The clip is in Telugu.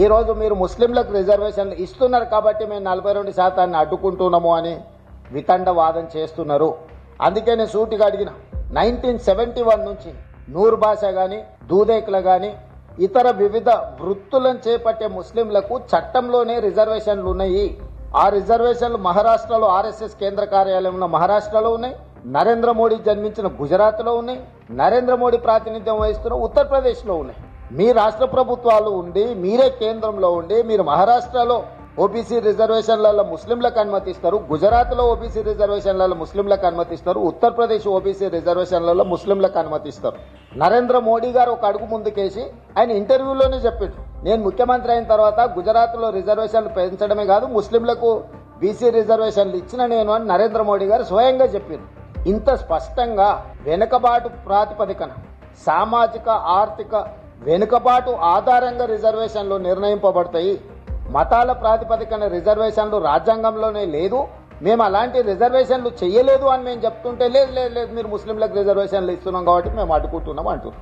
ఈరోజు మీరు ముస్లింలకు రిజర్వేషన్లు ఇస్తున్నారు కాబట్టి మేము 42% అడ్డుకుంటున్నాము అని వితండవాదం చేస్తున్నారు. అందుకే నేను సూటిగా అడిగిన 1971 నుంచి నూర్ బాషా కానీ దూదేకుల కానీ ఇతర వివిధ వృత్తులను చేపట్టే ముస్లింలకు చట్టంలోనే రిజర్వేషన్లు ఉన్నాయి. ఆ రిజర్వేషన్లు మహారాష్ట్రలో ఆర్ఎస్ఎస్ కేంద్ర కార్యాలయం ఉన్న మహారాష్ట్రలో ఉన్నాయి, నరేంద్ర మోడీ జన్మించిన గుజరాత్లో ఉన్నాయి, నరేంద్ర మోడీ ప్రాతినిధ్యం వహిస్తున్న ఉత్తరప్రదేశ్లో ఉన్నాయి. మీ రాష్ట్ర ప్రభుత్వాలు ఉండి మీరే కేంద్రంలో ఉండి మీరు మహారాష్ట్రలో ఓబీసీ రిజర్వేషన్లలో ముస్లింలకు అనుమతిస్తారు, గుజరాత్లో ఓబీసీ రిజర్వేషన్లలో ముస్లింలకు అనుమతిస్తారు, ఉత్తరప్రదేశ్ ఓబీసీ రిజర్వేషన్లలో ముస్లింలకు అనుమతిస్తారు. నరేంద్ర మోడీ గారు ఒక అడుగు ముందుకేసి ఆయన ఇంటర్వ్యూలోనే చెప్పాడు, నేను ముఖ్యమంత్రి అయిన తర్వాత గుజరాత్లో రిజర్వేషన్లు పెంచడమే కాదు ముస్లింలకు బీసీ రిజర్వేషన్లు ఇచ్చిన నేను అని నరేంద్ర మోడీ గారు స్వయంగా చెప్పారు. ఇంత స్పష్టంగా వెనుకబాటు ప్రాతిపదికన సామాజిక ఆర్థిక వెనుకబాటు ఆధారంగా రిజర్వేషన్లు నిర్ణయింపబడతాయి, మతాల ప్రాతిపదికన రిజర్వేషన్లు రాజ్యాంగంలోనే లేదు, మేము అలాంటి రిజర్వేషన్లు చేయలేదు అని మేము చెప్తుంటే లేదు లేదు లేదు మీరు ముస్లింలకు రిజర్వేషన్లు ఇస్తున్నాం కాబట్టి మేము అడ్డుకుంటున్నాం అంటున్నాం.